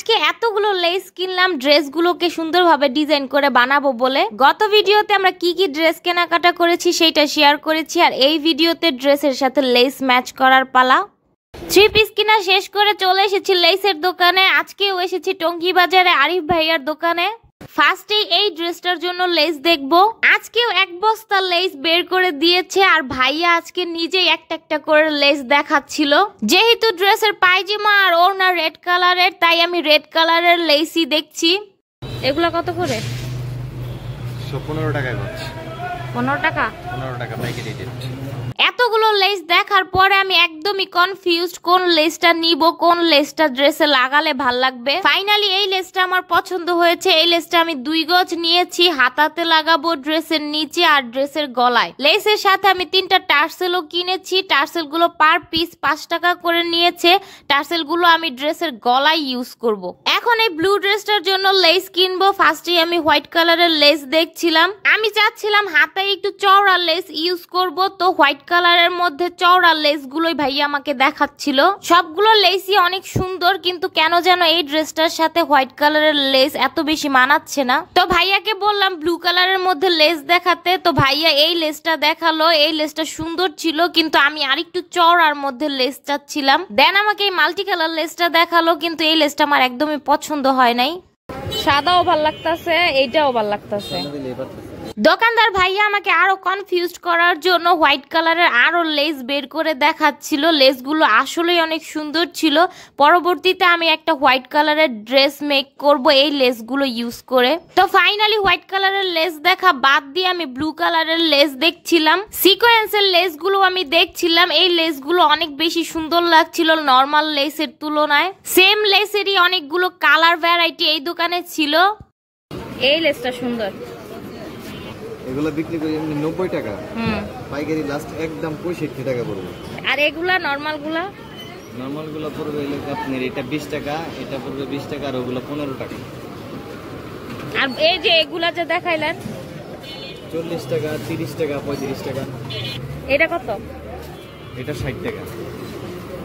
আজকে এতগুলো লেস কিনলাম ড্রেসগুলোকে সুন্দরভাবে ডিজাইন করে বানাবো বলে। গত ভিডিওতে আমরা কি কি ড্রেস কেনাকাটা করেছি সেটা শেয়ার করেছি, আর এই ভিডিওতে ড্রেসের সাথে লেস ম্যাচ করার পালা। 3 পিস কিনা শেষ করে চলে এসেছি লেসের দোকানে। আজকেও এসেছি টঙ্গী বাজারে আরিফ ভাইয়ার দোকানে। ফার্স্টে এই ড্রেসটার জন্য লেস দেখবো। আজকেও এক বস্তা লেস বের করে দিয়েছে, আর ভাইয়া আজকে নিজেই একটা একটা করে লেস দেখাচ্ছিল। যেহেতু ড্রেসের পায়জামা আর ওড়না রেড কালারের, তাই আমি রেড কালারের লেসই দেখছি। এগুলা কত করে? 15 টাকায় পাচ্ছি। 15 টাকা? 15 টাকা পাইকারি রেট। এতগুলো লেস দেখার পরে আমি একদমই কনফিউজড, কোন লেসটা নিব, কোন লেসটা ড্রেসে লাগালে ভাল লাগবে। ফাইনালি এই লেসটা আমার পছন্দ হয়েছে। এই লেসটা আমি 2 গজ নিয়েছি, হাতাতে লাগাবো, ড্রেসের নিচে আর ড্রেসের গলায়। লেসের সাথে আমি 3টা টার্সেলও কিনেছি। টার্সেলগুলো পার পিস 5 টাকা করে নিয়েছে। টার্সেলগুলো আমি ড্রেসের গলায় ইউজ করব। এখন এই ব্লু ড্রেসটার জন্য লেস কিনবো। ফার্স্টে আমি হোয়াইট কালারের লেস দেখছিলাম। আমি চাচ্ছিলাম হাতায় একটু চওড়া লেস ইউজ করব, তো হোয়াইট কালারের মধ্যে চওড়া লেস গুলোই ভাইয়া আমাকে দেখাচ্ছিল। সবগুলো লেসই অনেক সুন্দর, কিন্তু কেন যেন এই ড্রেসটার সাথে হোয়াইট কালারের লেস এত বেশি মানাচ্ছে না। তো ভাইয়াকে বললাম ব্লু কালারের মধ্যে লেস দেখাতে, তো ভাইয়া এই লেসটা দেখালো। এই লেসটা সুন্দর ছিল, কিন্তু আমি আরেকটু চওড়ার মধ্যে লেস চাচ্ছিলাম। দেন আমাকে এই মাল্টি কালার লেসটা দেখালো, কিন্তু এই লেসটা আমার একদমই পছন্দ হয় নাই। সাদাও ভাল লাগতেছে, এইটাও ভাল লাগতেছে। দোকানদার ভাইয়া আমাকে আরো কনফিউজড করার জন্য হোয়াইট কালারের আরো লেস বের করে দেখাচ্ছিল। লেসগুলো আসলেই অনেক সুন্দর ছিল। পরবর্তীতে আমি একটা হোয়াইট কালারের ড্রেস মেক করব এই লেসগুলো ইউজ করে। তো ফাইনালি হোয়াইট কালারের লেস দেখা বাদ দিয়ে আমি ব্লু কালারের লেস দেখছিলাম। সিকোয়েন্সের লেসগুলো আমি দেখছিলাম। এই লেসগুলো অনেক বেশি সুন্দর লাগছিল নর্মাল লেসের তুলনায়। সেম লেসেরই অনেকগুলো কালার ভ্যারাইটি এই দোকানে ছিল। এই লেসটা সুন্দর। এগুলা বিক্রি করি এমনি 90 টাকা। পাইকারি লাস্ট একদম 65 টাকা পড়বে। আর এগুলা নরমাল গুলা? নরমাল গুলা পড়বে আপনার এটা 20 টাকা, এটা পড়বে 20 টাকা, আর ওগুলা 15 টাকা। আর এই যে এগুলা যে দেখাইলেন 40 টাকা, 30 টাকা, 35 টাকা। এটা কত? এটা 60 টাকা।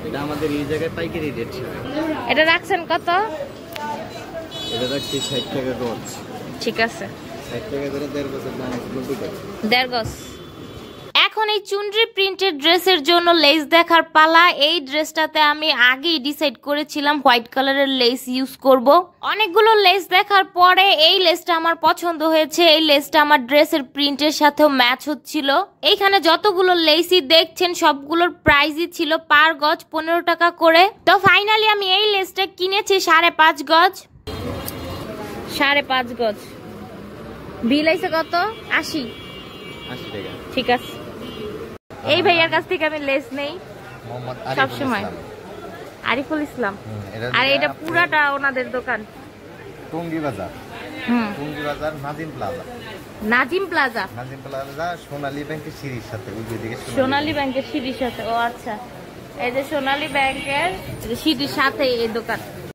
এটা আমাদের এই জায়গায় পাইকারি রেট। এটা রাখছেন কত? এটা রাখছি 60 টাকা গজ। ঠিক আছে। 60 টাকা করে 1.5 বছর দাম 90 টাকা। 1.5 গজ। এখন এই চুনরি প্রিন্টেড ড্রেসের জন্য লেস দেখার পালা। এই ড্রেসটাতে আমি আগেই ডিসাইড করেছিলাম হোয়াইট কালারের লেস ইউজ করব। অনেকগুলো লেস দেখার পরে এই লেসটা আমার পছন্দ হয়েছে। এই লেসটা আমার ড্রেসের প্রিন্টের সাথেও ম্যাচ হচ্ছিল। এইখানে যতগুলো লেসই দেখছেন সবগুলোর প্রাইসই ছিল পার গজ 15 টাকা করে। তো ফাইনালি আমি এই লেসটা কিনেছি 5.5 গজ। 5.5 গজ বিল আইছে কত? 80 টাকা। ঠিক আছে। এই ভাইয়ার কাছ থেকে আমি লেস নেই সব সময়। আরিফুল ইসলাম। আর এটা পুরাটা ওনাদের দোকান Tongi Bazar. Tongi Bazar Nazim Plaza. Nazim Plaza. Nazim Plaza Sonali ব্যাংকের সিঁড়ির সাথে। ওই দিকে সোনালী ব্যাংকের সিঁড়ির সাথে। ও আচ্ছা, এই যে সোনালী ব্যাংকের সিঁড়ির সাথে এই দোকান।